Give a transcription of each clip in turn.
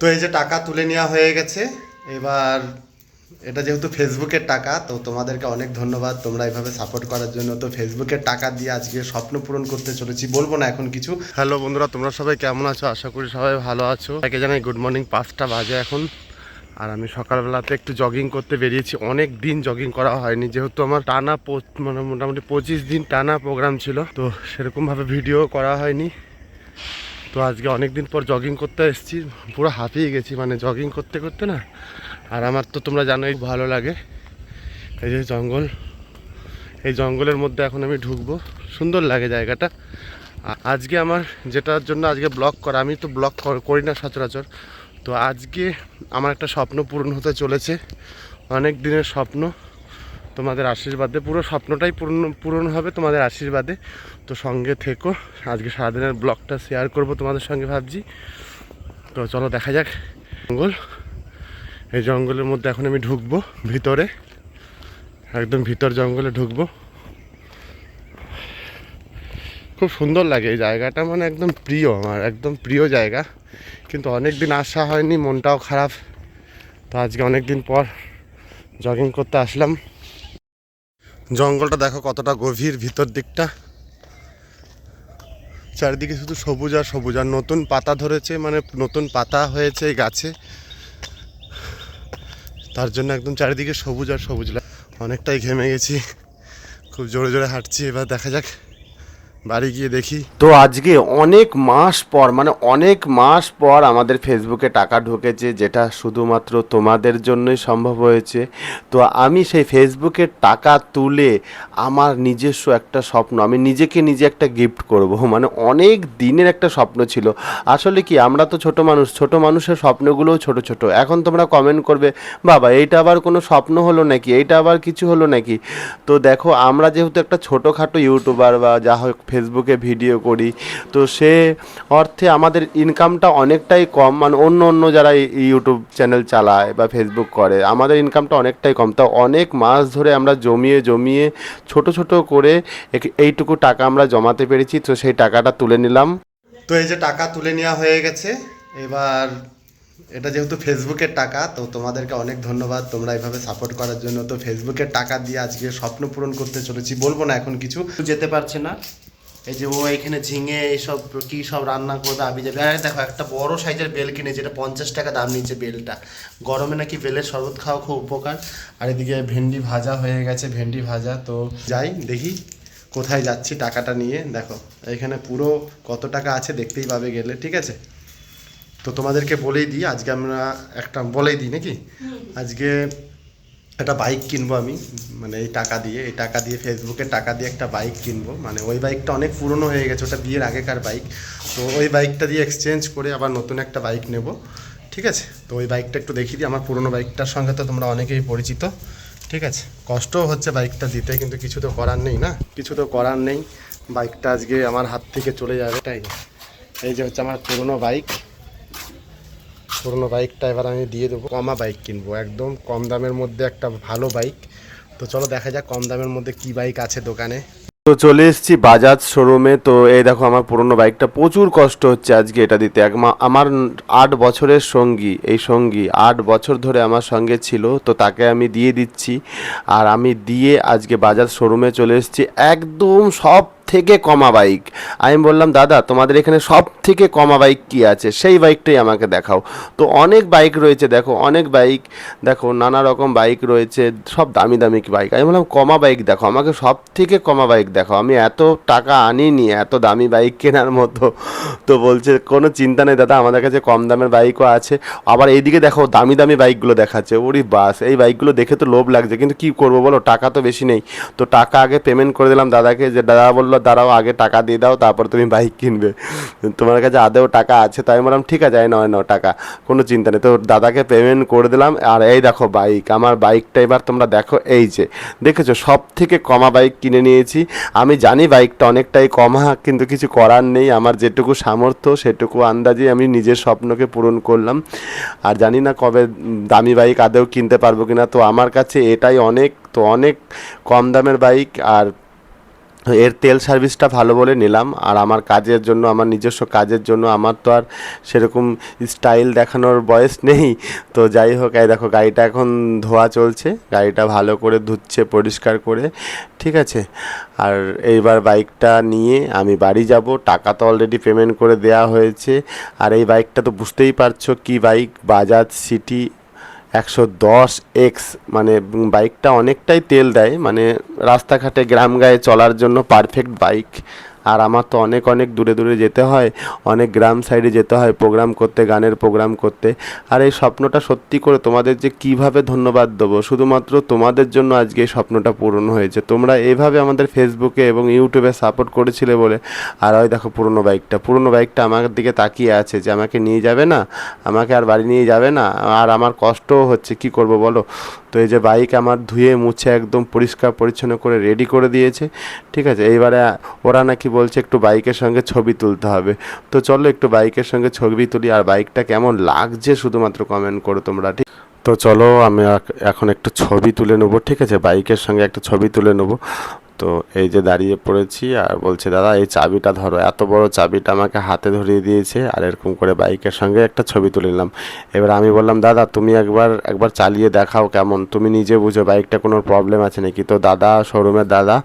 তো এই যে টাকা তুলে নেওয়া হয়ে গেছে। এবার এটা যেহেতু ফেসবুকের টাকা, তো তোমাদেরকে অনেক ধন্যবাদ তোমরা এইভাবে সাপোর্ট করার জন্য। তো ফেসবুকের টাকা দিয়ে আজকে স্বপ্ন পূরণ করতে চলেছি, বলবো না এখন কিছু। হ্যালো বন্ধুরা, তোমরা সবাই কেমন আছো? আশা করি সবাই ভালো আছো। তাকে জানাই গুড মর্নিং। 5টা বাজে এখন। আর আমি সকালবেলাতে একটু জগিং করতে বেরিয়েছি। অনেক দিন জগিং করা হয়নি, যেহেতু আমার টানা মানে মোটামুটি 25 দিন টানা প্রোগ্রাম ছিল, তো সেরকমভাবে ভিডিও করা হয়নি। তো আজকে অনেক দিন পর জগিং করতে এসেছি, পুরো হাঁপিয়ে গেছি মানে জগিং করতে করতে না। আর আমার তো তোমরা জানোই ভালো লাগে। এই যে জঙ্গল, এই জঙ্গলের মধ্যে এখন আমি ঢুকবো। সুন্দর লাগে জায়গাটা। আজকে আমার যেটার জন্য আজকে ব্লগ করা, আমি তো ব্লগ করি না সচরাচর। তো আজকে আমার একটা স্বপ্ন পূরণ হতে চলেছে, অনেক দিনের স্বপ্ন। তোমাদের আশীর্বাদে পুরো স্বপ্নটাই পূরণ হবে তোমাদের আশীর্বাদে। তো সঙ্গে থেকো, আজকে সারাদিনের ব্লগটা শেয়ার করব তোমাদের সঙ্গে ভাবছি। তো চলো দেখা যাক। জঙ্গল, এই জঙ্গলের মধ্যে এখন আমি ঢুকবো ভিতরে, একদম ভিতর জঙ্গলে ঢুকবো। খুব সুন্দর লাগে এই জায়গাটা, মানে একদম প্রিয়, আমার একদম প্রিয় জায়গা। কিন্তু অনেক দিন আসা হয়নি, মনটাও খারাপ। তো আজকে অনেক দিন পর জগিং করতে আসলাম। জঙ্গলটা দেখো কতটা গভীর, ভিতর দিকটা চারিদিকে শুধু সবুজ আর সবুজ। আর নতুন পাতা ধরেছে, মানে নতুন পাতা হয়েছে এই গাছে, তার জন্য একদম চারিদিকে সবুজ আর সবুজ। অনেকটাই ঘেমে গেছি, খুব জোরে জোরে হাঁটছি। এবার দেখা যাক, বাড়ি গিয়ে দেখি। তো আজকে অনেক মাস পর, মানে অনেক মাস পর আমাদের ফেসবুকে টাকা ঢুকেছে, যেটা শুধুমাত্র তোমাদের জন্যই সম্ভব হয়েছে। তো আমি সেই ফেসবুকের টাকা তুলে আমার নিজস্ব একটা স্বপ্ন, আমি নিজেকে নিজে একটা গিফট করব, মানে অনেক দিনের একটা স্বপ্ন ছিল। আসলে কি, আমরা তো ছোট মানুষ, ছোট মানুষের স্বপ্নগুলোও ছোট ছোট। এখন তোমরা কমেন্ট করবে, বাবা এইটা আবার কোনো স্বপ্ন হলো নাকি, এইটা আবার কিছু হলো নাকি? তো দেখো, আমরা যেহেতু একটা ছোটোখাটো ইউটিউবার বা যা হোক ফেসবুকে ভিডিও করি, তো সে অর্থে আমাদের ইনকামটা অনেকটাই কম। মানে অন্য অন্য যারা ইউটিউব চ্যানেল চালায় বা ফেসবুক করে, আমাদের ইনকামটা অনেকটাই কম। তা অনেক মাস ধরে আমরা জমিয়ে জমিয়ে ছোট ছোট করে এইটুকু টাকা আমরা জমাতে পেরেছি। তো সেই টাকাটা তুলে নিলাম। তো এই যে টাকা তুলে নেওয়া হয়ে গেছে। এবার এটা যেহেতু ফেসবুকের টাকা, তো তোমাদেরকে অনেক ধন্যবাদ তোমরা এইভাবে সাপোর্ট করার জন্য। তো ফেসবুকের টাকা দিয়ে আজকে স্বপ্ন পূরণ করতে চলেছি, বলবো না এখন কিছু। যেতে পারছে না, এই যে ও এখানে ঝিঙে এইসব কি সব রান্না করবে আবি যাবে। আর দেখো একটা বড় সাইজের বেল কিনেছে, যেটা 50 টাকা দাম নিচ্ছে বেলটা। গরমে নাকি বেলের শরবত খাওয়া খুব উপকার। আর এদিকে ভেন্ডি ভাজা হয়ে গেছে, ভেন্ডি ভাজা। তো যাই দেখি কোথায় যাচ্ছি টাকাটা নিয়ে। দেখো এখানে পুরো কত টাকা আছে দেখতেই পাবে গেলে, ঠিক আছে? তো তোমাদেরকে বলেই দিই, আজকে আমরা একটা বলেই দিই নাকি, আজকে একটা বাইক কিনবো আমি। মানে এই টাকা দিয়ে, এই টাকা দিয়ে ফেসবুকের টাকা দিয়ে একটা বাইক কিনবো। মানে ওই বাইকটা অনেক পুরনো হয়ে গেছে, ওটা বিয়ের আগেকার বাইক। তো ওই বাইকটা দিয়ে এক্সচেঞ্জ করে আবার নতুন একটা বাইক নেব, ঠিক আছে? তো ওই বাইকটা একটু দেখিয়ে দিই। আমার পুরনো বাইকটার সঙ্গে তো তোমরা অনেকেই পরিচিত, ঠিক আছে? কষ্টও হচ্ছে বাইকটা দিতে, কিন্তু কিছু তো করার নেই না, কিছু তো করার নেই। বাইকটা আজকে আমার হাত থেকে চলে যাবে, তাই। এই যে হচ্ছে আমার পুরনো বাইক, পুরনো বাইকটা এবার আমি দিয়ে দেবো। কমা বাইক কিনবো, একদম কম দামের মধ্যে একটা ভালো বাইক। তো চলো দেখা যাক কম দামের মধ্যে কি বাইক আছে দোকানে। তো চলে এসেছি বাজাজ শোরুমে। তো এই দেখো আমার পুরনো বাইকটা, প্রচুর কষ্ট হচ্ছে আজকে এটা দিতে। আমার 8 বছরের সঙ্গী, এই সঙ্গী 8 বছর ধরে আমার সঙ্গে ছিল, তো তাকে আমি দিয়ে দিচ্ছি। আর আমি দিয়ে আজকে বাজাজ শোরুমে চলে এসেছি, একদম সব থেকে কমা বাইক। আমি বললাম, দাদা তোমাদের এখানে সব থেকে কমা বাইক কি আছে, সেই বাইকটাই আমাকে দেখাও। তো অনেক বাইক রয়েছে, দেখো অনেক বাইক, দেখো নানা রকম বাইক রয়েছে, সব দামি দামি বাইক। আমি বললাম কমা বাইক দেখো, আমাকে সব থেকে কমা বাইক দেখো, আমি এত টাকা আনিনি এত দামি বাইক কেনার মতো। তো বলছে কোনো চিন্তা নেই দাদা, আমাদের কাছে কম দামের বাইকও আছে। আবার এইদিকে দেখো দামি দামি বাইকগুলো দেখাচ্ছে। ওরে বাস, এই বাইকগুলো দেখে তো লোভ লাগছে, কিন্তু কি করবো বলো, টাকা তো বেশি নেই। তো টাকা আগে পেমেন্ট করে দিলাম দাদাকে, যে দাদা বললো দাঁড়াও আগে টাকা দিয়ে দাও, তারপর তুমি বাইক কিনবে, তোমার কাছে আদেও টাকা আছে? তাই বললাম ঠিক আছে, নয় নাও টাকা, কোনো চিন্তা নেই। তো দাদাকে পেমেন্ট করে দিলাম। আর এই দেখো বাইক, আমার বাইকটা এবার তোমরা দেখো, এই যে দেখেছো সব থেকে কমা বাইক কিনে নিয়েছি। আমি জানি বাইকটা অনেকটাই কমা, কিন্তু কিছু করার নেই, আমার যেটুকু সামর্থ্য সেটুকু আন্দাজে আমি নিজের স্বপ্নকে পূরণ করলাম। আর জানি না কবে দামি বাইক আদেও কিনতে পারবো কিনা। তো আমার কাছে এটাই অনেক, তো অনেক কম দামের বাইক। আর এর তেল সার্ভিসটা ভালো বলে নিলাম। আর আমার কাজের জন্য, আমার নিজস্ব কাজের জন্য আমার তো আর সেরকম স্টাইল দেখানোর বয়স নেই। তো যাই হোক, এই দেখো গাড়িটা এখন ধোয়া চলছে, গাড়িটা ভালো করে ধুচ্ছে পরিষ্কার করে, ঠিক আছে। আর এইবার বাইকটা নিয়ে আমি বাড়ি যাব। টাকা তো অলরেডি পেমেন্ট করে দেওয়া হয়েছে। আর এই বাইকটা তো বুঝতেই পারছো কি বাইক, বাজাজ সিটি 110X, মানে বাইকটা অনেকটাই তেল দেয়, মানে রাস্তাঘাটে গ্রাম গায়ে চলার জন্য পারফেক্ট বাইক। আর আমার তো অনেক অনেক দূরে দূরে যেতে হয়, অনেক গ্রাম সাইডে যেতে হয় প্রোগ্রাম করতে, গানের প্রোগ্রাম করতে। আর এই স্বপ্নটা সত্যি করে তোমাদের যে কিভাবে ধন্যবাদ দেবো, শুধুমাত্র তোমাদের জন্য আজকে এই স্বপ্নটা পূরণ হয়েছে। তোমরা এভাবে আমাদের ফেসবুকে এবং ইউটিউবে সাপোর্ট করেছিলে বলে। আর ওই দেখো পুরনো বাইকটা আমার দিকে তাকিয়ে আছে যে আমাকে নিয়ে যাবে না, আমাকে আর বাড়ি নিয়ে যাবে না। আর আমার কষ্টও হচ্ছে, কি করব বলো। তো এই যে বাইক আমার ধুয়ে মুছে একদম পরিষ্কার পরিচ্ছন্ন করে রেডি করে দিয়েছে, ঠিক আছে। এইবারে ওরা নাকি বলছে একটু বাইকের সঙ্গে ছবি তুলতে হবে। তো চলো একটু বাইকের সঙ্গে ছবি তুলি। আর বাইকটা কেমন লাগছে শুধুমাত্র কমেন্ট করো তোমরা, ঠিক। তো চলো আমি এখন একটু ছবি তুলে নেবো, ঠিক আছে, বাইকের সঙ্গে একটা ছবি তুলে নেবো। তো এই যে দাঁড়িয়ে পড়েছি, আর বলছে দাদা এই চাবিটা ধরো। এত বড় চাবিটা আমাকে হাতে ধরিয়ে দিয়েছে, আর এরকম করে বাইকের সঙ্গে একটা ছবি তুলে নিলাম। এবার আমি বললাম দাদা তুমি একবার চালিয়ে দেখাও কেমন, তুমি নিজে বুঝো বাইকটা কোনো প্রবলেম আছে নাকি। তো দাদা, শোরুমের দাদা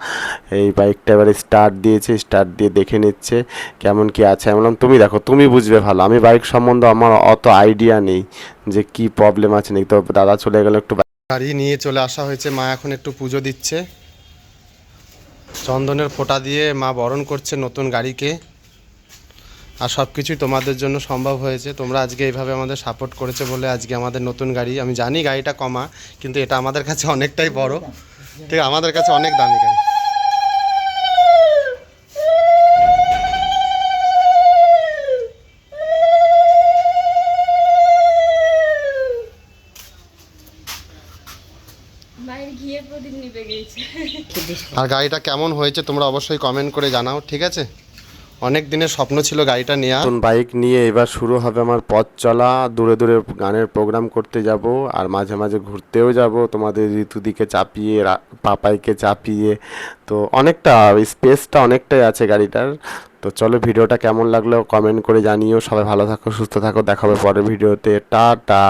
এই বাইকটা এবারে স্টার্ট দিয়েছে, স্টার্ট দিয়ে দেখে নিচ্ছে কেমন কি আছে। আমি বললাম তুমি দেখো, তুমি বুঝবে ভালো, আমি বাইক সম্বন্ধে আমার অত আইডিয়া নেই যে কি প্রবলেম আছে নাকি। তো দাদা চলে গেল, একটু গাড়ি নিয়ে চলে আসা হয়েছে। মা এখন একটু পুজো দিচ্ছে, চন্দনের ফোঁটা দিয়ে মা বরণ করছে নতুন গাড়িকে। আর সব কিছুই তোমাদের জন্য সম্ভব হয়েছে, তোমরা আজকে এইভাবে আমাদের সাপোর্ট করেছে বলে আজকে আমাদের নতুন গাড়ি। আমি জানি গাড়িটা কমা, কিন্তু এটা আমাদের কাছে অনেকটাই বড়, ঠিক, আমাদের কাছে অনেক দামি গাড়ি। আর গাড়িটা কেমন হয়েছে তোমরা অবশ্যই কমেন্ট করে জানাও, ঠিক আছে। অনেক দিনের স্বপ্ন ছিল গাড়িটা নেওয়া। নতুন বাইক নিয়ে এবার শুরু হবে আমার পথ চলা। দূরে দূরে গানের প্রোগ্রাম করতে যাব, আর মাঝে মাঝে ঘুরতেও যাব তোমাদের ঋতুদিকে চাপিয়ে, পাপাইকে চাপিয়ে। তো অনেকটা স্পেসটা অনেকটাই আছে গাড়িটার। তো চলো ভিডিওটা কেমন লাগলো কমেন্ট করে জানিও। সবাই ভালো থাকো, সুস্থ থাকো, দেখা হবে পরের ভিডিওতে। টাটা।